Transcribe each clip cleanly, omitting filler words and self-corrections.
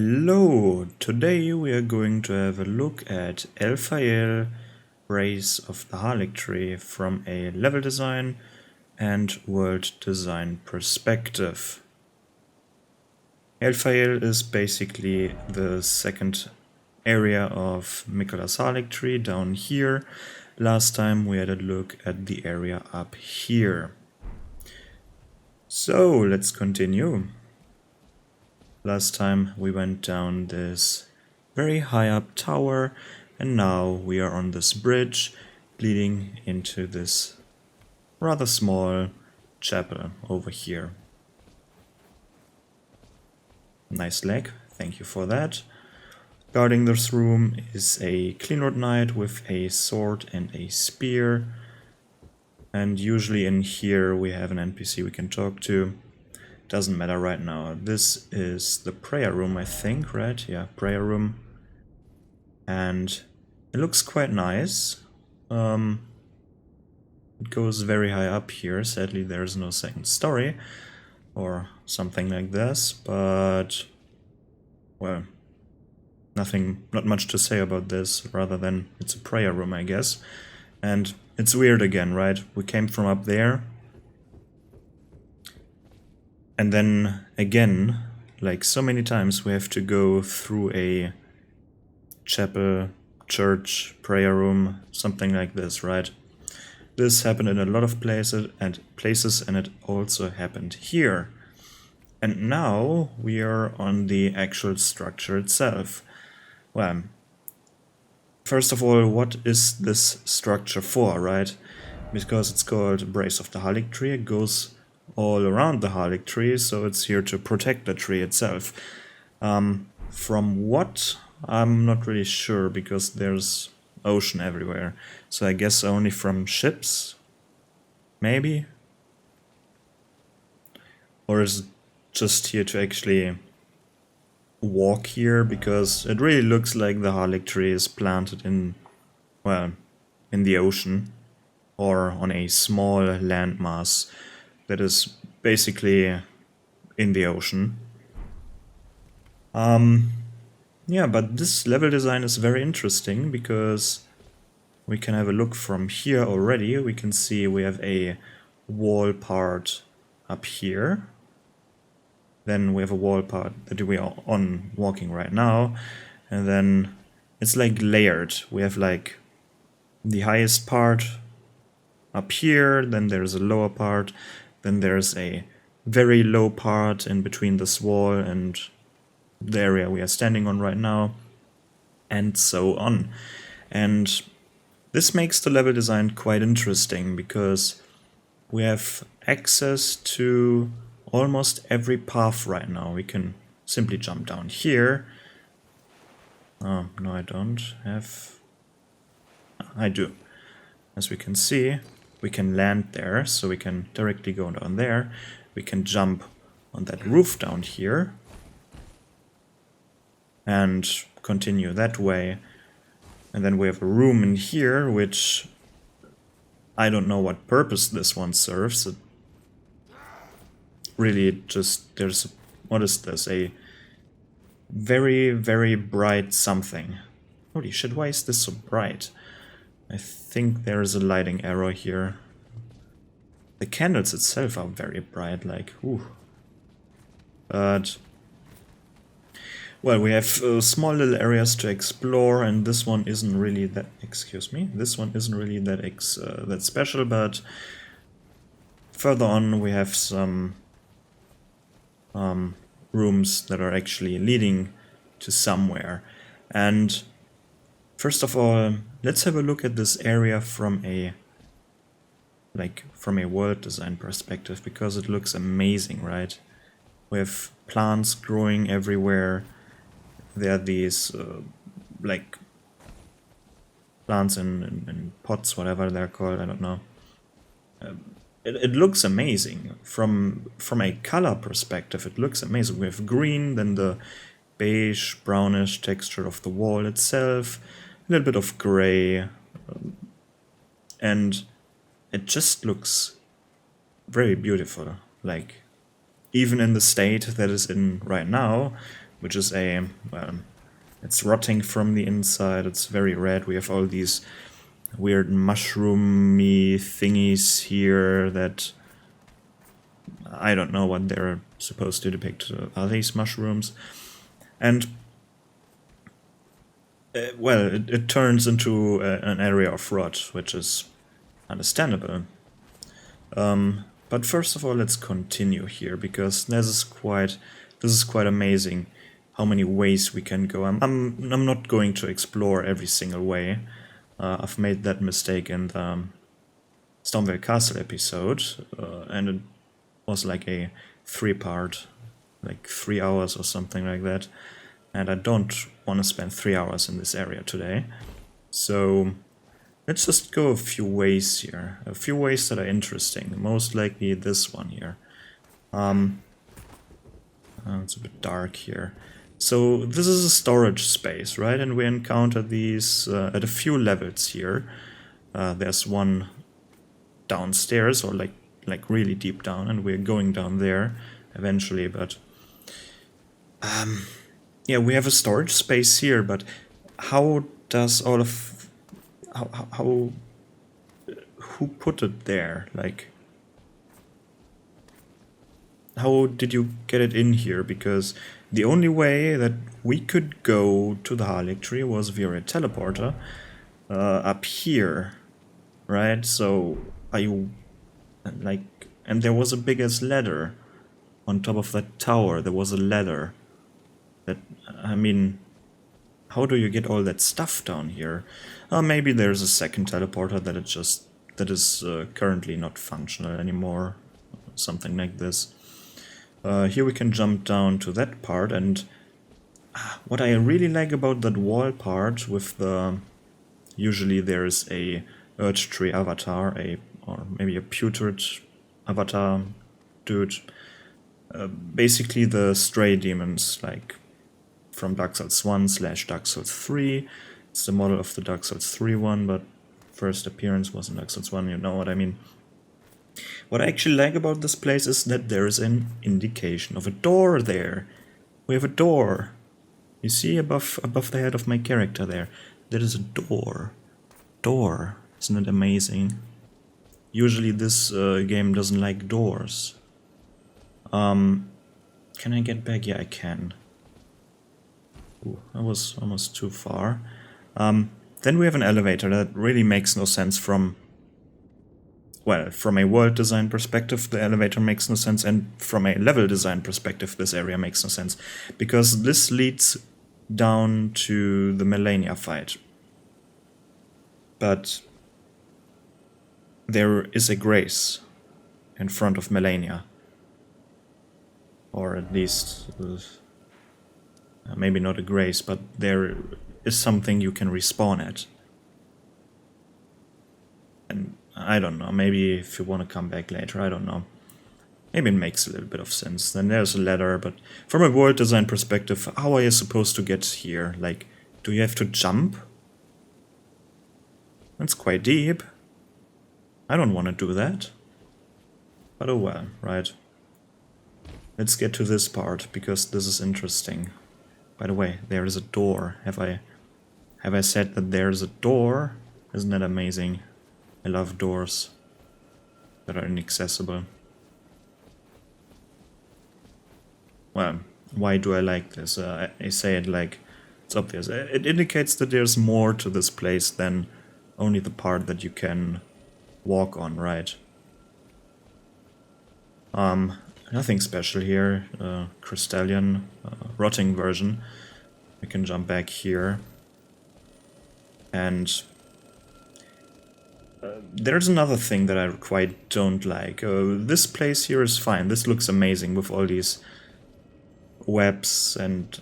Hello! Today we are going to have a look at Elphael, Race of the Haligtree from a level design and world design perspective. Elphael is basically the second area of Mikola's Haligtree down here. Last time we had a look at the area up here. So let's continue. Last time we went down this very high up tower, and now we are on this bridge leading into this rather small chapel over here. Nice leg, thank you for that. Guarding this room is a Cleanroad Knight with a sword and a spear. And usually in here we have an NPC we can talk to. Doesn't matter right now. This is the prayer room, I think, right? Yeah, prayer room. And it looks quite nice. It goes very high up here. Sadly, there's no second story or something like this, but well, not much to say about this, rather than it's a prayer room, I guess. And it's weird again, right? We came from up there. And then again, like so many times, we have to go through a chapel, church, prayer room, something like this, right? This happened in a lot of places, and it also happened here. And now we are on the actual structure itself. Well, first of all, what is this structure for, right? Because it's called Brace of the Haligtree, it goes all around the Haligtree, so it's here to protect the tree itself. From what? I'm not really sure, because there's ocean everywhere. So I guess only from ships? Maybe? Or is it just here to actually walk here? Because it really looks like the Haligtree is planted in, well, in the ocean. Or on a small landmass that is basically in the ocean. Yeah, but this level design is very interesting because we can have a look from here already. We can see we have a wall part up here. Then we have a wall part that we are on walking right now. And then it's like layered. We have like the highest part up here, then there's a lower part, then there's a very low part in between this wall and the area we are standing on right now, and so on. And this makes the level design quite interesting because we have access to almost every path right now. We can simply jump down here. Oh, no, I don't have... I do. As we can see, we can land there, so we can directly go down there. We can jump on that roof down here and continue that way. And then we have a room in here, which I don't know what purpose this one serves. It really just, there's, what is this? A very, very bright something. Holy shit, why is this so bright? I think there is a lighting error here. The candles itself are very bright, like, ooh. But, well, we have small little areas to explore, and this one isn't really that, excuse me, this one isn't really that that special, but further on we have some rooms that are actually leading to somewhere. And first of all, let's have a look at this area from a world design perspective, because it looks amazing, right? We have plants growing everywhere. There are these like plants in pots, whatever they're called, I don't know. It looks amazing. From a color perspective, it looks amazing. We have green, then the beige, brownish texture of the wall itself, a little bit of gray, and it just looks very beautiful. Like, even in the state that is in right now, which is a, well, it's rotting from the inside, it's very red. We have all these weird mushroomy thingies here that I don't know what they're supposed to depict. Are these mushrooms? And well, it turns into an area of rot, which is understandable. But first of all, let's continue here, because this is quite amazing how many ways we can go. I'm not going to explore every single way. I've made that mistake in the Stormvale Castle episode, and it was like a 3-part, like 3 hours or something like that. And I don't want to spend 3 hours in this area today. So let's just go a few ways here. A few ways that are interesting. Most likely this one here. It's a bit dark here. So this is a storage space, right? And we encounter these at a few levels here. There's one downstairs, or like really deep down, and we're going down there eventually. But yeah, we have a storage space here. But how does all of how who put it there? Like, how did you get it in here? Because the only way that we could go to the Haligtree was via a teleporter up here, right? So are you like? And there was a big ass ladder on top of that tower. There was a ladder. That, I mean, how do you get all that stuff down here? Maybe there's a second teleporter that is currently not functional anymore, something like this. Here we can jump down to that part, and what I really like about that wall part with the... Usually there's a Haligtree avatar, or maybe a putrid avatar dude. Basically the stray demons, like from Dark Souls 1 / Dark Souls 3. It's the model of the Dark Souls 3 one, but first appearance was in Dark Souls 1, you know what I mean. What I actually like about this place is that there is an indication of a door there. We have a door. You see above the head of my character there. There is a door. Door. Isn't it amazing? Usually this game doesn't like doors. Can I get back? Yeah, I can. Ooh, that was almost too far. Then we have an elevator that really makes no sense from... Well, from a world design perspective, the elevator makes no sense, and from a level design perspective, this area makes no sense. Because this leads down to the Melania fight. But there is a grace in front of Melania. Or at least, maybe not a grace, but there is something you can respawn at. And I don't know, maybe if you want to come back later, I don't know. Maybe it makes a little bit of sense. Then there's a ladder, but from a world design perspective, how are you supposed to get here? Like, do you have to jump? That's quite deep. I don't want to do that. But oh well, right. Let's get to this part, because this is interesting. By the way, there is a door. Have I said that there's a door? Isn't that amazing? I love doors that are inaccessible. Well, why do I like this? I say it like it's obvious. It indicates that there's more to this place than only the part that you can walk on, right? Nothing special here. Crystallian, rotting version. We can jump back here. And there's another thing that I quite don't like. This place here is fine. This looks amazing with all these webs and...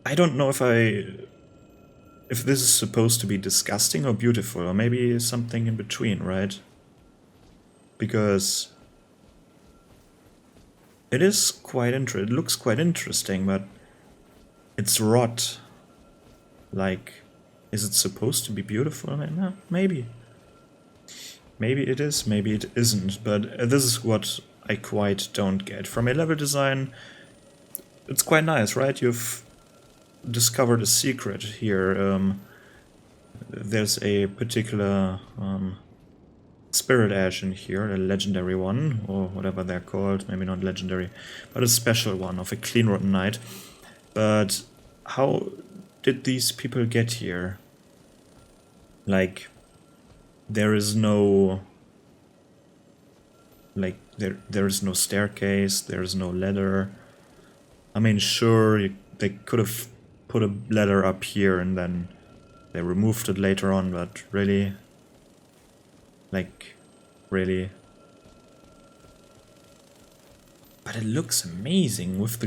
I don't know if this is supposed to be disgusting or beautiful, or maybe something in between, right? Because it is quite it looks quite interesting, but it's rot. Like, is it supposed to be beautiful? I mean, no, maybe. Maybe it is, maybe it isn't, but this is what I quite don't get. From a level design, it's quite nice, right? You've discovered a secret here. There's a particular spirit ash in here, a legendary one, or whatever they're called. Maybe not legendary, but a special one of a clean rotten knight. But how did these people get here? Like, there is no... Like, there is no staircase, there is no ladder. I mean, sure, they could have put a ladder up here and then they removed it later on, but really? Like, really? But it looks amazing with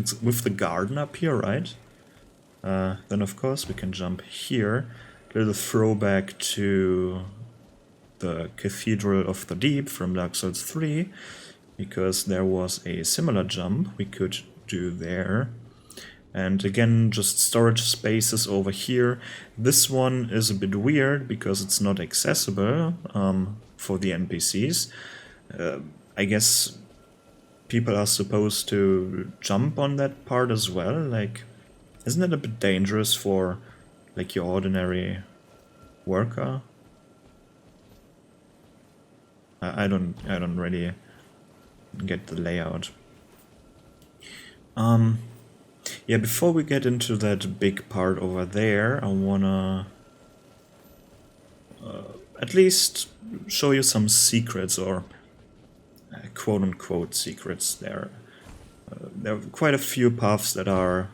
the garden up here, right? Then of course we can jump here. A little throwback to the Cathedral of the Deep from Dark Souls 3, because there was a similar jump we could do there. And again, just storage spaces over here. This one is a bit weird because it's not accessible for the NPCs. I guess people are supposed to jump on that part as well. Like, isn't that a bit dangerous for like your ordinary worker? I don't really get the layout. Yeah, before we get into that big part over there, I wanna at least show you some secrets, or quote-unquote secrets. There are quite a few paths that are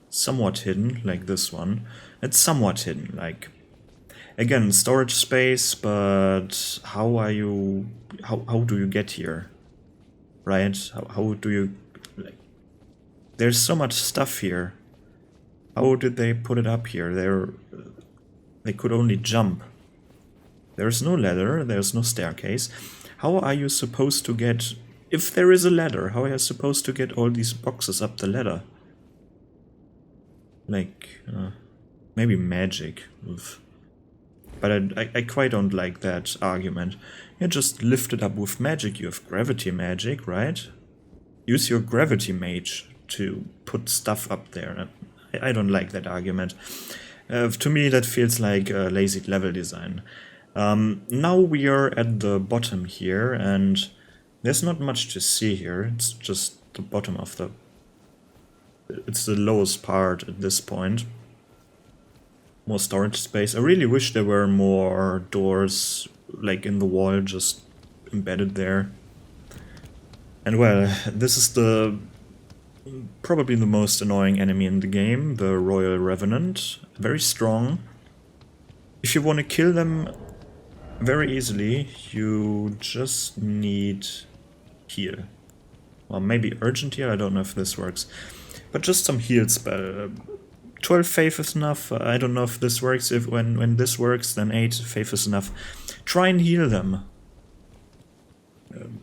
somewhat hidden, like this one. It's somewhat hidden, like, again, storage space, but how do you get here? Right? How do you... Like, there's so much stuff here. How did they put it up here? They could only jump. There's no ladder, there's no staircase. How are you supposed to get... If there is a ladder, how are you supposed to get all these boxes up the ladder? Like, maybe magic. Oof. But I quite don't like that argument. You just lift it up with magic. You have gravity magic, right? Use your gravity mage to put stuff up there. I don't like that argument. To me, that feels like lazy level design. Now we are at the bottom here, and there's not much to see here. It's just the bottom of the... It's the lowest part at this point. More storage space. I really wish there were more doors, like in the wall, just embedded there. And well, this is probably the most annoying enemy in the game, the Royal Revenant. Very strong. If you want to kill them very easily, you just need heal. Well, maybe urgent heal, I don't know if this works. But just some heal spell. 12 faith is enough. I don't know if this works. If when this works, then 8 faith is enough. Try and heal them.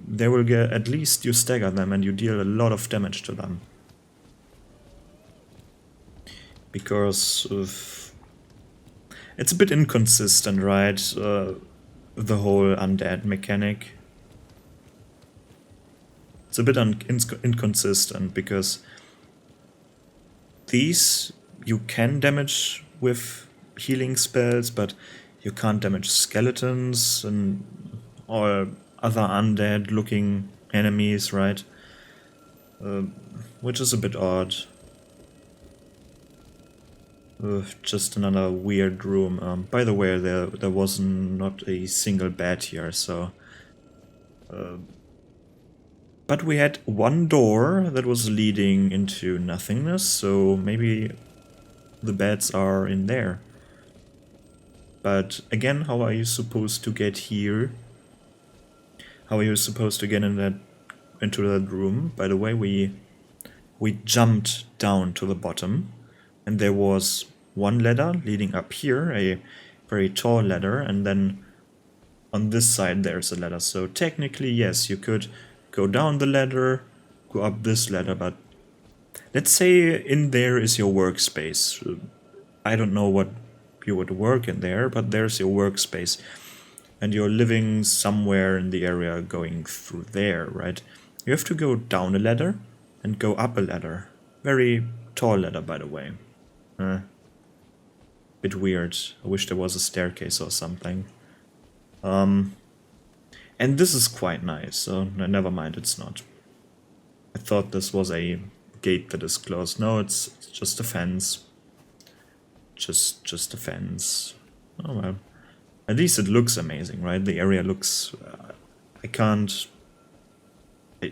They will get... At least you stagger them and you deal a lot of damage to them. Because of... It's a bit inconsistent, right? The whole undead mechanic. It's a bit inconsistent because these you can damage with healing spells, but you can't damage skeletons and or other undead looking enemies, right? Which is a bit odd. Just another weird room. By the way, there was not a single bed here, so... But we had one door that was leading into nothingness, so maybe the beds are in there. But again, how are you supposed to get here? How are you supposed to get into that room? By the way, we jumped down to the bottom, and there was one ladder leading up here, a very tall ladder, and then on this side there's a ladder. So technically, yes, you could go down the ladder, go up this ladder, but let's say in there is your workspace. I don't know what you would work in there, but there's your workspace. And you're living somewhere in the area going through there, right? You have to go down a ladder and go up a ladder. Very tall ladder, by the way. Bit weird. I wish there was a staircase or something. And this is quite nice, so never mind, it's not. I thought this was a gate that is closed. No, it's just a fence. Just a fence. Oh well. At least it looks amazing, right? The area looks...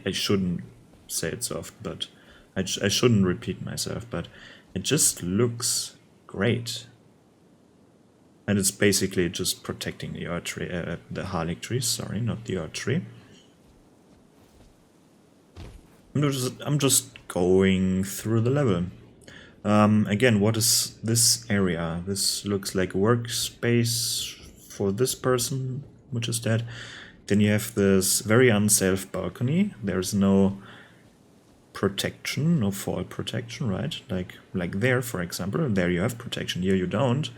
I shouldn't say it so often, but... I shouldn't repeat myself, but it just looks great. And it's basically just protecting the Haligtree, the Haligtree, sorry, not the Haligtree. I'm just going through the level. Again, what is this area? This looks like a workspace for this person, which is dead. Then you have this very unsafe balcony. There's no protection, no fall protection, right? Like there, for example. There you have protection, here you don't.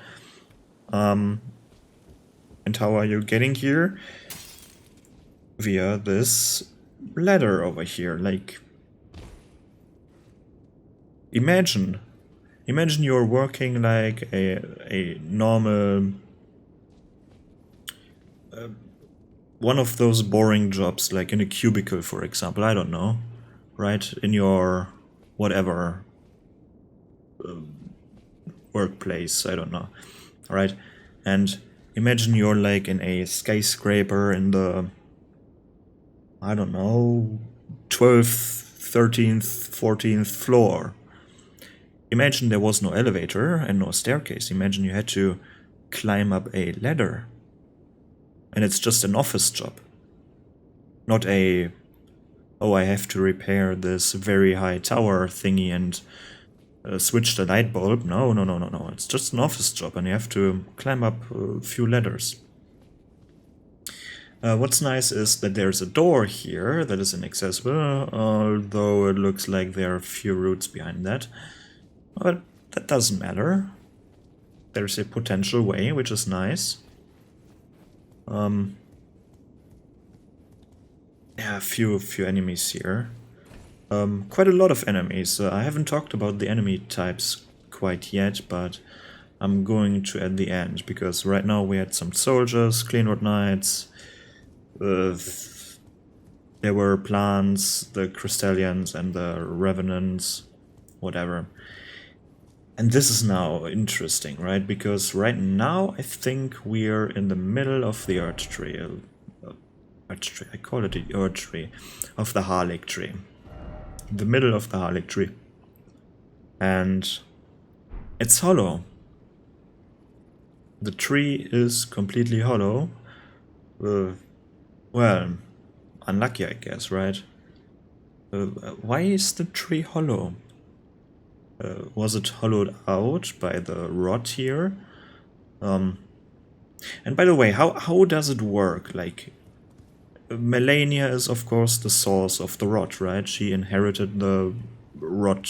And how are you getting here? Via this ladder over here. Like, imagine you're working like a normal one of those boring jobs, like in a cubicle, for example, I don't know, right? In your whatever workplace, I don't know, right? And imagine you're like in a skyscraper in the, I don't know, 12th, 13th, 14th floor. Imagine there was no elevator and no staircase. Imagine you had to climb up a ladder. And it's just an office job. Not a, oh, I have to repair this very high tower thingy and switch the light bulb. No. It's just an office job and you have to climb up a few ladders. What's nice is that there's a door here that is inaccessible, although it looks like there are a few routes behind that. But that doesn't matter. There's a potential way, which is nice. Yeah, a few enemies here. Quite a lot of enemies. I haven't talked about the enemy types quite yet, but I'm going to at the end, because right now we had some soldiers, Cleanwood Knights, there were plants, the Crystallians and the Revenants, whatever. And this is now interesting, right? Because right now I think we're in the middle of the Haligtree. I call it the Haligtree of the Haligtree. The middle of the Haligtree. And it's hollow. The tree is completely hollow. Well, unlucky, I guess, right? Why is the tree hollow? Was it hollowed out by the rot here? And by the way, how does it work? Like, Melania is of course the source of the rot, right? She inherited the rot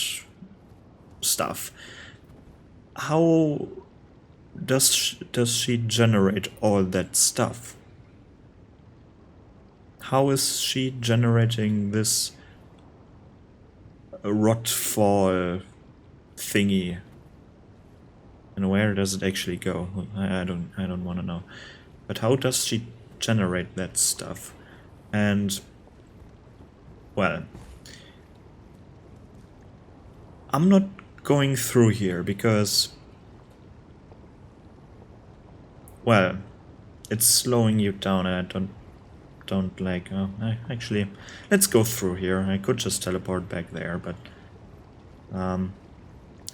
stuff. How does she generate all that stuff? How is she generating this rot fall thingy? And where does it actually go? I don't want to know. But how does she generate that stuff? And well, I'm not going through here because, well, it's slowing you down and I don't like, actually, let's go through here. I could just teleport back there, but I'm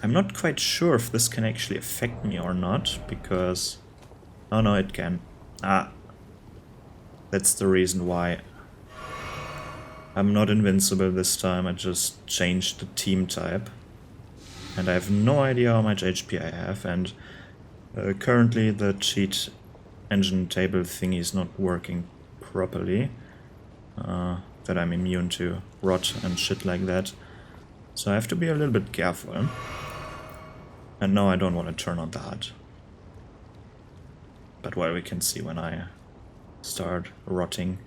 not quite sure if this can actually affect me or not, because... Oh no, it can. That's the reason why I'm not invincible this time. I just changed the team type. And I have no idea how much HP I have, and currently the cheat engine table thingy is not working properly. That I'm immune to rot and shit like that. So I have to be a little bit careful. And no, I don't want to turn on the HUD. But well, we can see when I start rotting.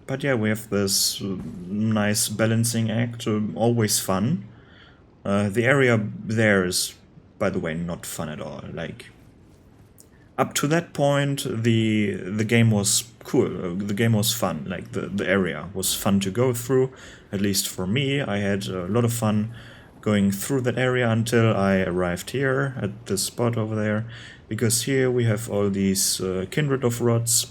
But yeah, we have this nice balancing act, always fun. The area there is, by the way, not fun at all. Like, up to that point, the game was cool. The game was fun. Like, the area was fun to go through. At least for me, I had a lot of fun going through that area until I arrived here at this spot over there. Because here we have all these kindred of rods.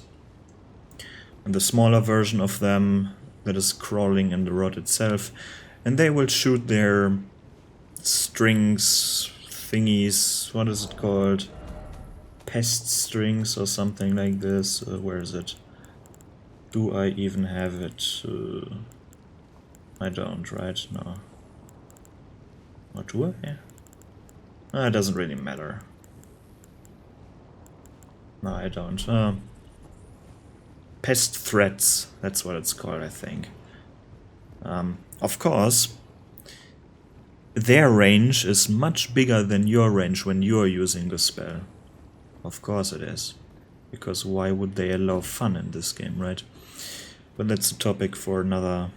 And the smaller version of them that is crawling in the rod itself. And they will shoot their strings, thingies, what is it called? Pest strings or something like this. Where is it? Do I even have it? I don't, right? No. Or do I? It doesn't really matter. No, I don't. Pest threats, that's what it's called, I think. Of course, their range is much bigger than your range when you're using the spell. Of course it is. Because why would they allow fun in this game, right? But that's a topic for another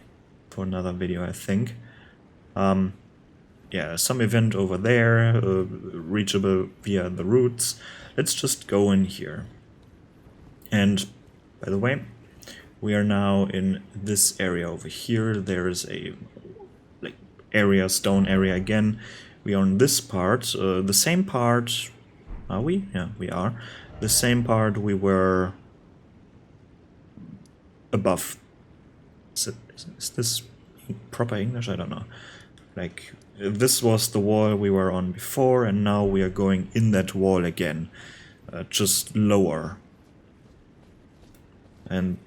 video, I think. Yeah, some event over there, reachable via the routes. Let's just go in here. And by the way, we are now in this area over here. There is a area, stone area again. We are on this part, the same part. Are we? Yeah, we are. The same part we were above. Is this proper English? I don't know. Like, this was the wall we were on before, and now we are going in that wall again, just lower. And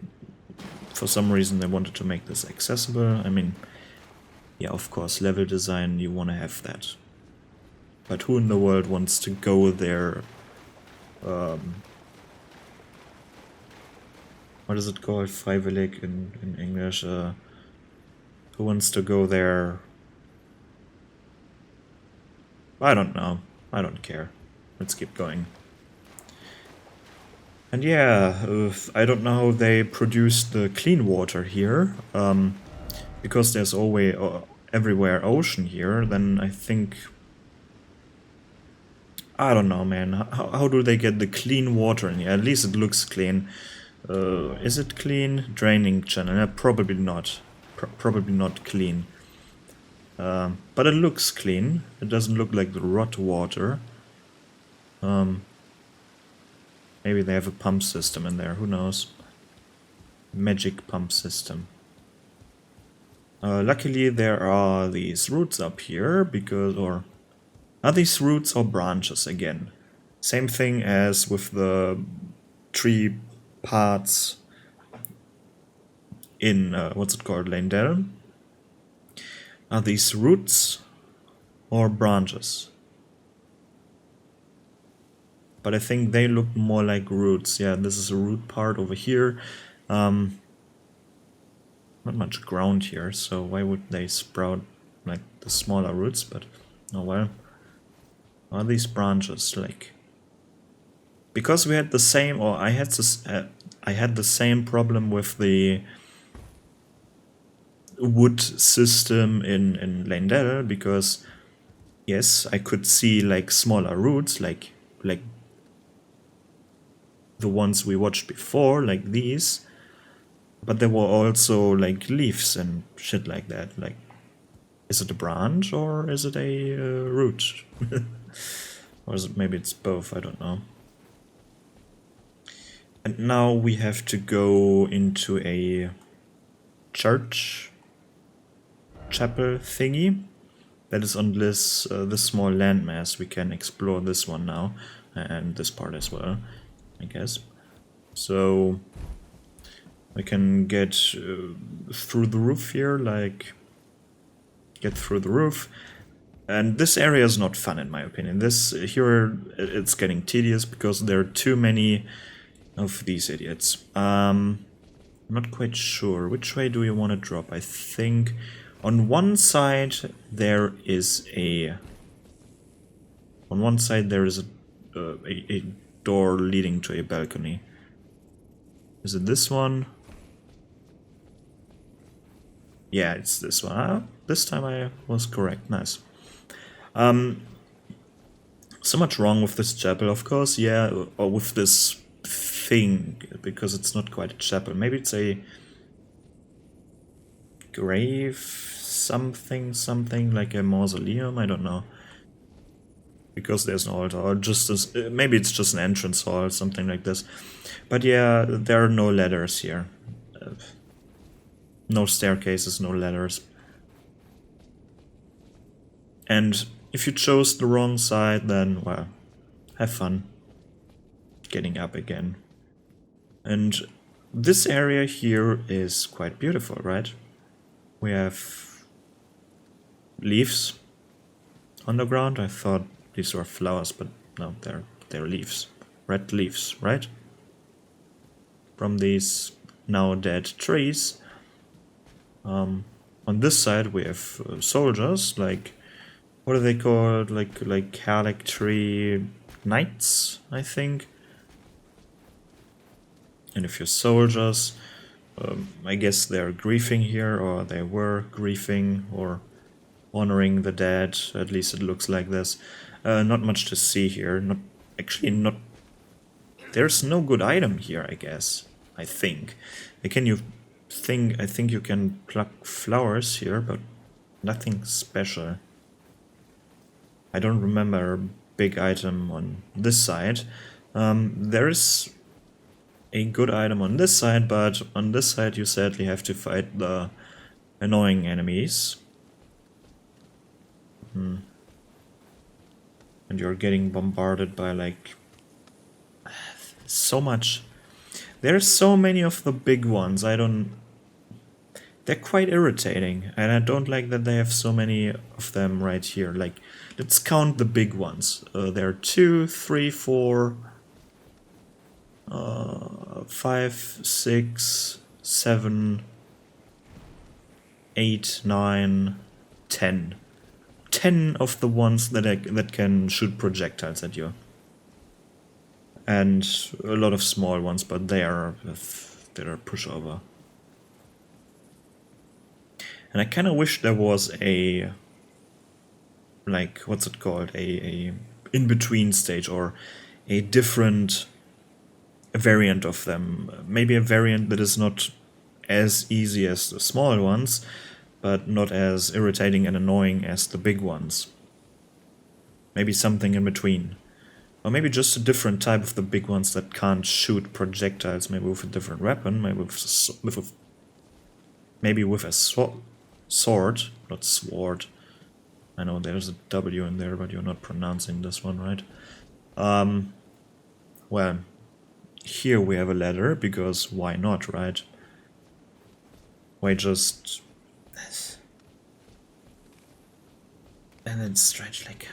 for some reason they wanted to make this accessible. I mean, yeah, of course, level design, you want to have that. But who in the world wants to go there? What is it called? Freiwillig in English. Who wants to go there? I don't know. I don't care. Let's keep going. And yeah, I don't know how they produce the clean water here, because there's always everywhere ocean here. Then I think, I don't know, man. How do they get the clean water in here? At least it looks clean. Is it clean? Draining channel? Probably not. Probably not clean. But it looks clean. It doesn't look like the rot water. Maybe they have a pump system in there, who knows? Magic pump system. Luckily there are these roots up here, because, or are these roots or branches again? Same thing as with the tree parts in, what's it called, Leyndell? Are these roots or branches? But I think they look more like roots. Yeah, this is a root part over here. Not much ground here, so why would they sprout like the smaller roots? But oh well. Are these branches like? Because we had the same, or I had this, I had the same problem with the wood system in Leyndell, because yes, I could see like smaller roots, like the ones we watched before, like these, but there were also like leaves and shit like that. Like, is it a branch or is it a root? Or is it, maybe it's both, I don't know. And now we have to go into a church, chapel thingy that is on this this small landmass. We can explore this one now, and this part as well, I guess. So we can get through the roof here, like get through the roof. And this area is not fun in my opinion. This here, it's getting tedious because there are too many of these idiots. I'm not quite sure. Which way do you want to drop? I think on one side there is a... On one side there is a door leading to a balcony. Is it this one? Yeah, it's this one. This time I was correct. Nice. So much wrong with this chapel, of course. Yeah, or with this thing, because it's not quite a chapel. Maybe it's a grave, something like a mausoleum. I don't know. Because there's an altar, or just as maybe it's just an entrance hall, something like this. But yeah, there are no ladders here. No staircases, no ladders. And if you chose the wrong side, then, well, have fun getting up again. And this area here is quite beautiful, right? We have leaves on the ground. I thought these were flowers, but no, they're leaves. Red leaves, right? From these now dead trees. On this side we have soldiers, like, what are they called? Like Haligtree knights, I think. And if you're soldiers, I guess they're grieving here, or they were grieving, or honoring the dead. At least it looks like this. Not much to see here. Not. There's no good item here, I guess. I think. I think you can pluck flowers here, but nothing special. I don't remember a big item on this side. There is a good item on this side, but on this side you sadly have to fight the annoying enemies. And you're getting bombarded by, like, so much. There's so many of the big ones. They're quite irritating, and I don't like that they have so many of them right here. Like, let's count the big ones. There are 2, 3, 4, 5, 6, 7, 8, 9, 10. 10 of the ones that can shoot projectiles at you. And a lot of small ones, but they're a pushover. And I kind of wish there was a, like, what's it called? A in-between stage, or a different variant of them. Maybe a variant that is not as easy as the small ones, but not as irritating and annoying as the big ones. Maybe something in between. Or maybe just a different type of the big ones that can't shoot projectiles, maybe with a different weapon, maybe with a sword, not sword. I know there's a W in there, but you're not pronouncing this one right. Well, here we have a ladder, because why not, right? Why just... And then strange, like...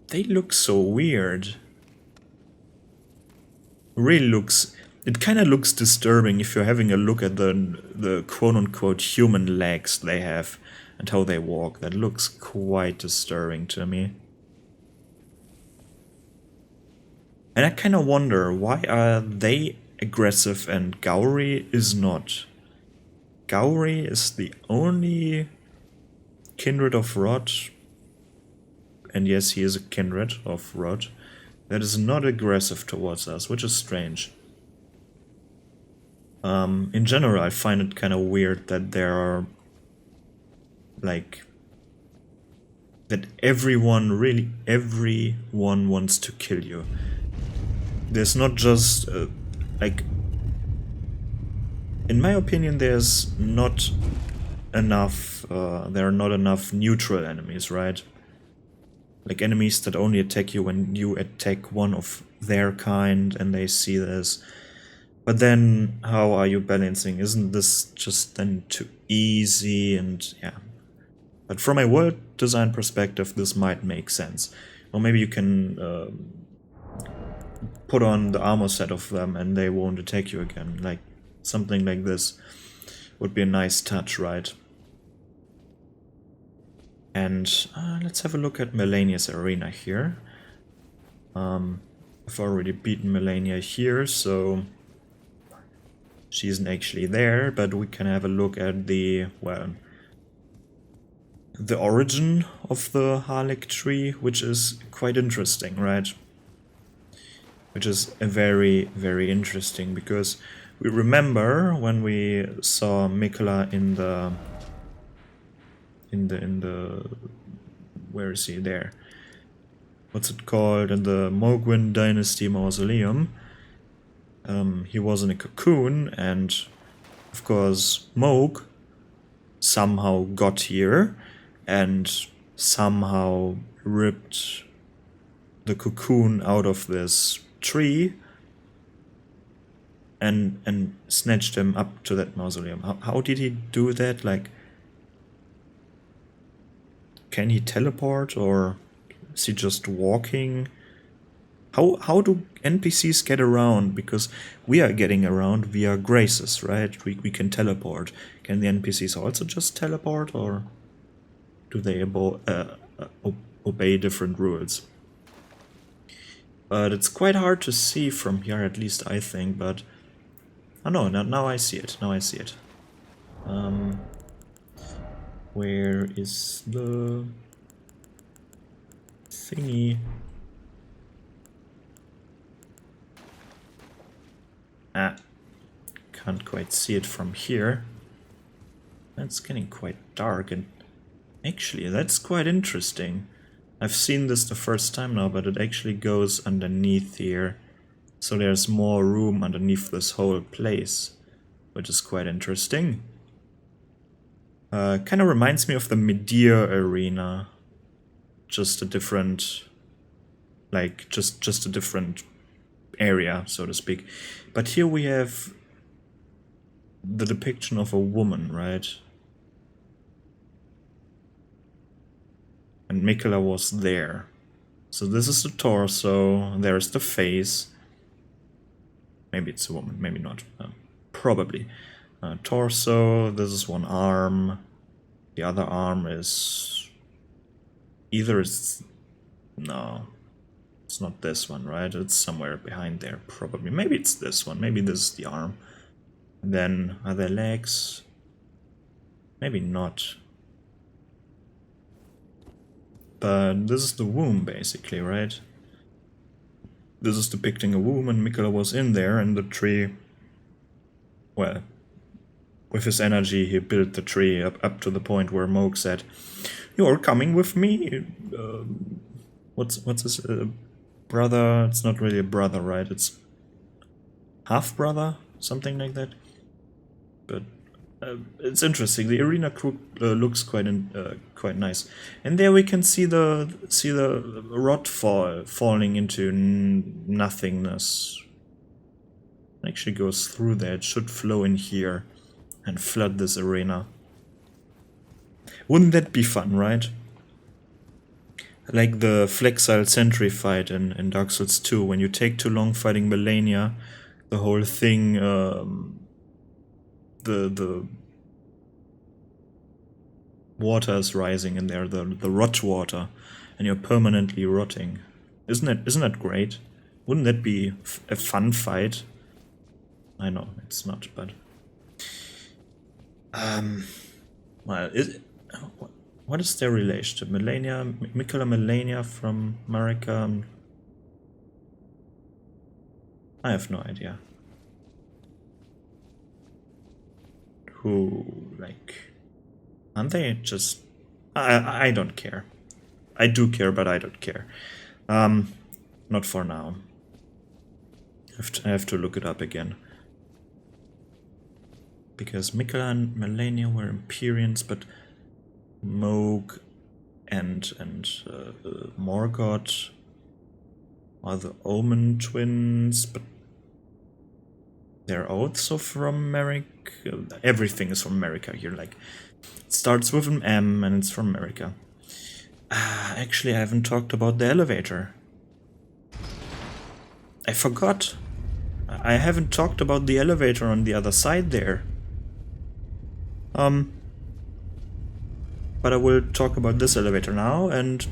They look so weird. Really looks... It kind of looks disturbing if you're having a look at the quote-unquote human legs they have and how they walk. That looks quite disturbing to me. And I kind of wonder, why are they aggressive and Gauri is not? Gauri is the only kindred of Rod, and yes, he is a kindred of Rod, that is not aggressive towards us, which is strange. In general, I find it kind of weird that there are, like, that everyone wants to kill you. There's not just, like, in my opinion, there's not enough, there are not enough neutral enemies, right? Like enemies that only attack you when you attack one of their kind and they see this. But then, how are you balancing? Isn't this just then too easy? And yeah. But from a world design perspective, this might make sense. Or maybe you can put on the armor set of them and they won't attack you again. Like, something like this would be a nice touch, right? And let's have a look at Melania's arena here. I've already beaten Melania here, so She isn't actually there, but we can have a look at the, well, the origin of the Haligtree, which is quite interesting, right? Which is a very, very interesting, because we remember when we saw Mikola in the where is he there? What's it called? In the Mogwin Dynasty Mausoleum. He was in a cocoon, and of course Mog somehow got here and somehow ripped the cocoon out of this tree and snatched him up to that mausoleum. How did he do that? Like, can he teleport, or is he just walking? How do NPCs get around? Because we are getting around via graces, right? We can teleport. Can the NPCs also just teleport, or do they obey different rules? But it's quite hard to see from here, at least I think, but... Oh no, now I see it, now I see it. Where is the thingy? Can't quite see it from here. It's getting quite dark, and actually that's quite interesting. I've seen this the first time now, but it actually goes underneath here. So there's more room underneath this whole place, which is quite interesting. Kind of reminds me of the Medea arena. Just a different, like, just a different area, so to speak. But here we have the depiction of a woman, right? And Mikola was there. So this is the torso, there's the face. Maybe it's a woman, maybe not. Probably. Torso, this is one arm. The other arm is... Either it's... No. It's not this one, right? It's somewhere behind there, probably. Maybe it's this one, maybe this is the arm. And then, are there legs? Maybe not. But this is the womb, basically, right? This is depicting a womb, and Mikola was in there, and the tree... Well, with his energy, he built the tree up to the point where Moog said, "You're coming with me." What's his brother? It's not really a brother, right? It's half brother, something like that. But it's interesting. The arena crew looks quite nice, and there we can see the rod falling into nothingness. It actually goes through there. It should flow in here and flood this arena. Wouldn't that be fun, right? Like the Flexile Sentry fight in Dark Souls 2, when you take too long fighting Melania, the whole thing, the water is rising in there, the rot water, and you're permanently rotting. Isn't that great? Wouldn't that be a fun fight? I know it's not, but well, what is their relation to Melania? Mikola Melania from Marika? I have no idea. Who, like, aren't they just... I don't care. I do care, but I don't care. Not for now. I have to look it up again. Because Mikola and Melania were Empyreans, but Moog and Morgoth are the Omen twins, but they're also from America. Everything is from America here. Like, it starts with an M and it's from America. Actually, I haven't talked about the elevator. I forgot. I haven't talked about the elevator on the other side there. But I will talk about this elevator now, and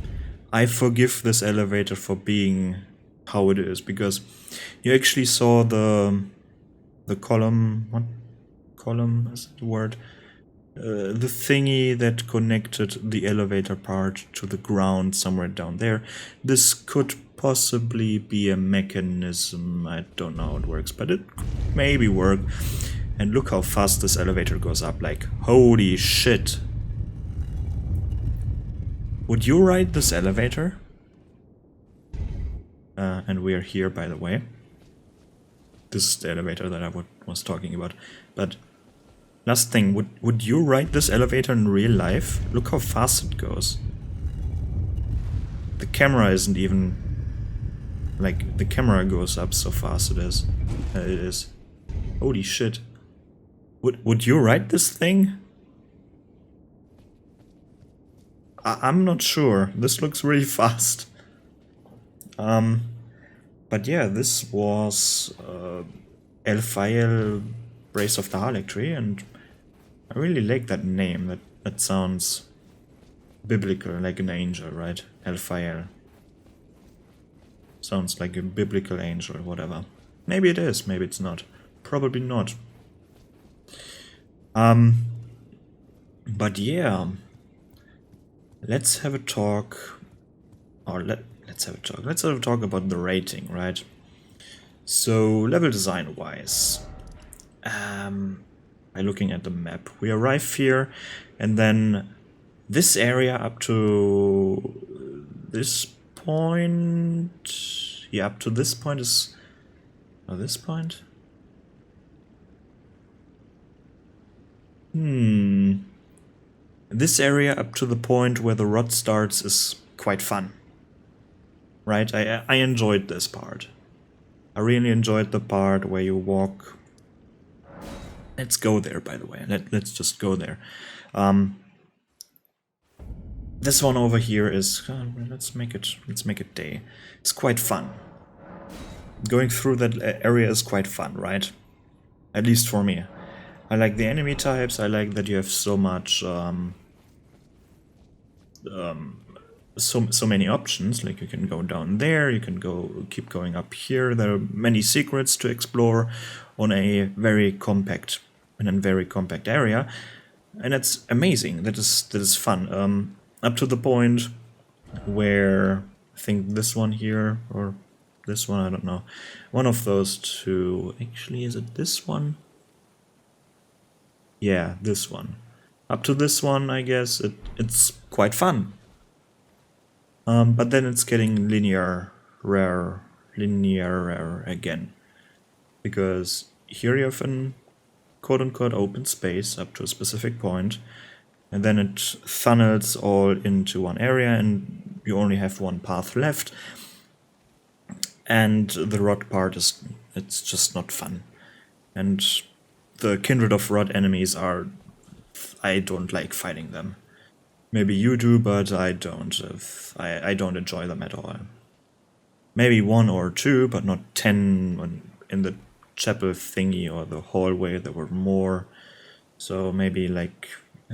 I forgive this elevator for being how it is, because you actually saw the the column, what column is the word? The thingy that connected the elevator part to the ground somewhere down there. This could possibly be a mechanism. I don't know how it works, but it could maybe work. And look how fast this elevator goes up, like, holy shit. Would you ride this elevator? And we are here, by the way. This is the elevator that I was talking about. But last thing, would you ride this elevator in real life? Look how fast it goes. The camera isn't even... Like, the camera goes up so fast it is. Holy shit. Would you ride this thing? I'm not sure. This looks really fast. But yeah, this was Elphael, Brace of the Haligtree, and I really like that name. That sounds biblical, like an angel, right? Elphael. Sounds like a biblical angel, whatever. Maybe it is, maybe it's not. Probably not. But yeah, let's have a talk, or let's have a talk. Let's have a talk about the rating, right? So level design wise, by looking at the map, we arrive here, and then this area up to this point, yeah, up to this point is, this point? This area up to the point where the rod starts is quite fun. Right? I enjoyed this part. I really enjoyed the part where you walk. Let's go there, by the way. Let's just go there. This one over here is... let's make it day. It's quite fun. Going through that area is quite fun, right? At least for me. I like the enemy types. I like that you have so much... so many options. Like, you can go down there, you can keep going up here. There are many secrets to explore in a very compact area, and it's amazing. That is fun. Up to the point where I think this one here, or this one, I don't know, one of those two. Actually, is it this one? Yeah, this one. Up to this one, I guess it's quite fun. But then it's getting linear rare again. Because here you have an quote-unquote open space up to a specific point, and then it funnels all into one area, and you only have one path left. And the rod part it's just not fun. And the kindred of rod enemies are... I don't like fighting them. Maybe you do, but I don't. I don't enjoy them at all. Maybe 1 or 2, but not 10 in the chapel thingy or the hallway. There were more. So maybe like,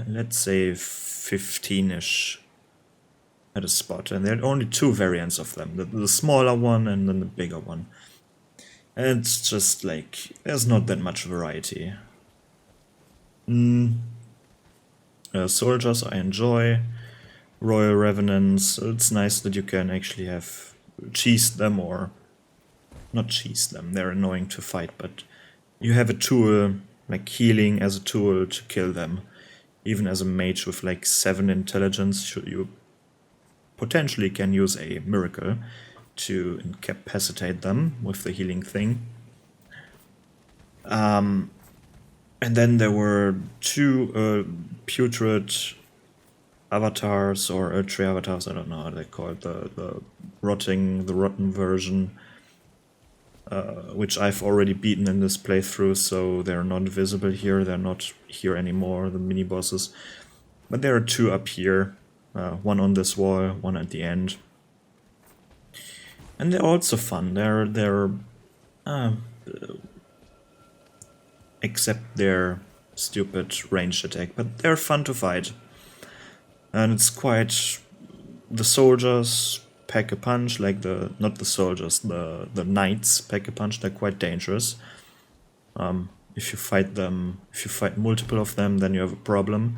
let's say 15-ish at a spot. And there are only 2 variants of them. The smaller one and then the bigger one. And it's just like, there's not that much variety. Soldiers I enjoy. Royal Revenants, it's nice that you can actually have cheese them, or not cheese them, they're annoying to fight, but you have a tool, like healing as a tool to kill them. Even as a mage with like 7 intelligence, you potentially can use a miracle to incapacitate them with the healing thing. And then there were 2 putrid avatars, or Elphael avatars, I don't know how they call it, the rotten version, which I've already beaten in this playthrough, so they're not visible here, they're not here anymore, the mini-bosses. But there are 2 up here, one on this wall, one at the end. And they're also fun, they're except their stupid ranged attack, but they're fun to fight. And it's quite... the soldiers pack a punch, like not the soldiers, the knights pack a punch, they're quite dangerous. If you fight multiple of them, then you have a problem.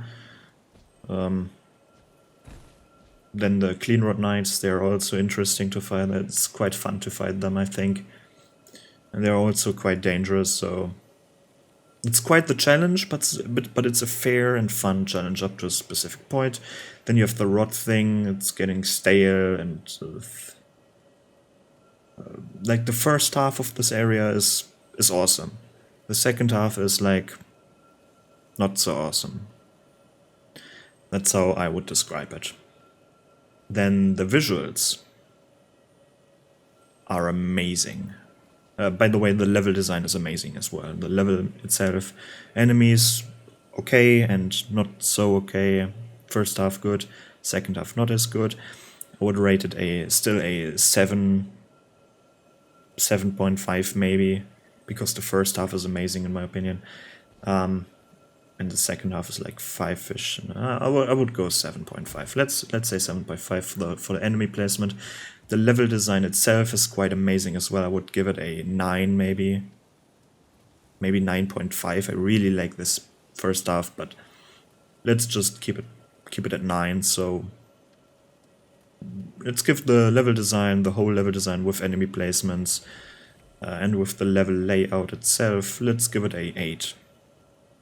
Then the Clean Rod Knights, they're also interesting to fight. It's quite fun to fight them, I think. And they're also quite dangerous, so it's quite the challenge, but it's a fair and fun challenge up to a specific point. Then you have the rod thing, it's getting stale, and like the first half of this area is awesome. The second half is like not so awesome. That's how I would describe it. Then the visuals are amazing. By the way, the level design is amazing as well. The level itself, enemies okay and not so okay. First half good, second half not as good. I would rate it still a 7.5 maybe, because the first half is amazing in my opinion. And the second half is like 5-ish. I would go 7.5. Let's say 7.5 for the enemy placement. The level design itself is quite amazing as well. I would give it a 9 maybe 9.5. I really like this first half, but let's just keep it at 9. So let's give the whole level design with enemy placements and with the level layout itself, let's give it a 8.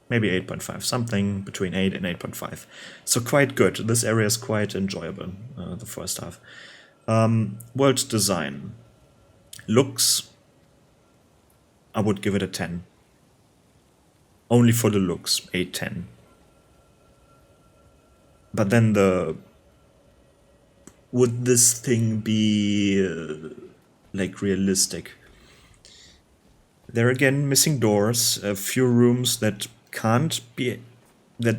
Maybe 8.5, something between 8 and 8.5. So quite good. This area is quite enjoyable, the first half. World design. Looks, I would give it a 10. Only for the looks, a 10. But then would this thing be like realistic? There again, missing doors, a few rooms that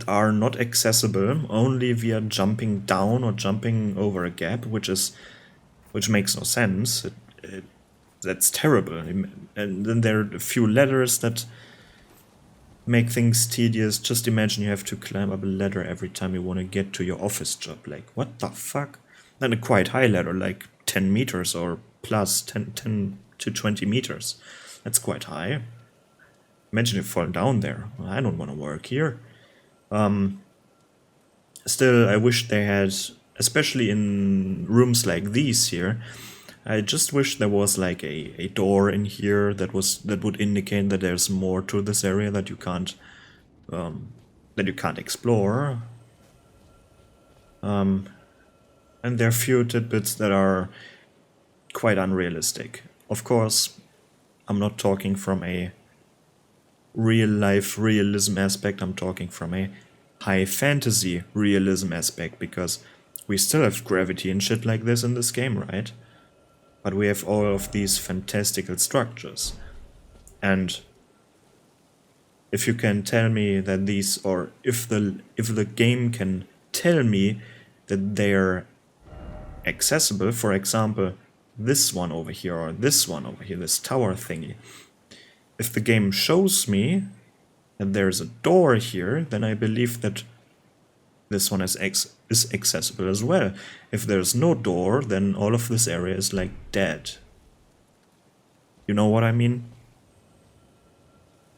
are not accessible only via jumping down or jumping over a gap, which makes no sense. That's terrible. And then there are a few ladders that make things tedious. Just imagine you have to climb up a ladder every time you want to get to your office job. Like, what the fuck? Then a quite high ladder, like 10 meters or plus 10 to 20 meters. That's quite high. Imagine you fall down there. I don't want to work here. Still, I wish they had, especially in rooms like these here, I just wish there was like a door in here that would indicate that there's more to this area that you can't explore. And there are few tidbits that are quite unrealistic. Of course, I'm not talking from a real-life realism aspect, I'm talking from a high fantasy realism aspect, because we still have gravity and shit like this in this game, right? But we have all of these fantastical structures. And if you can tell me that these, or if the game can tell me that they're accessible, for example, this one over here or this one over here, this tower thingy, if the game shows me that there's a door here, then I believe that this one is accessible as well. If there's no door, then all of this area is like dead. You know what I mean?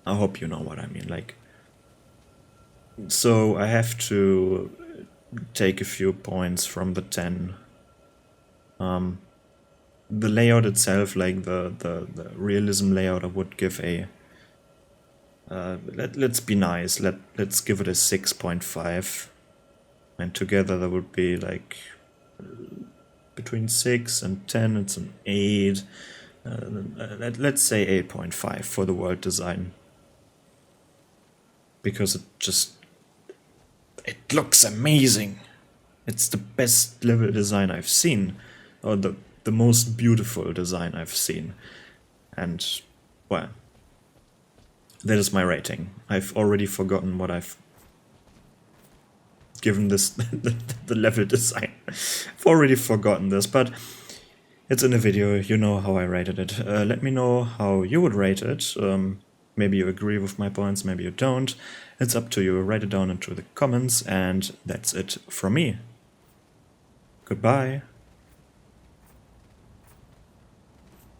I hope you know what I mean. Like, so I have to take a few points from the 10. The layout itself, like the realism layout, I would give a let's be nice, let's give it a 6.5, and together that would be like between 6 and 10. It's an 8. Let's say 8.5 for the world design, because it looks amazing. It's the best level design I've seen, or the most beautiful design I've seen. And, well, that is my rating. I've already forgotten what I've given this, the level design. I've already forgotten this, but it's in a video, you know how I rated it. Let me know how you would rate it. Maybe you agree with my points, maybe you don't. It's up to you. Write it down into the comments, and that's it from me. Goodbye.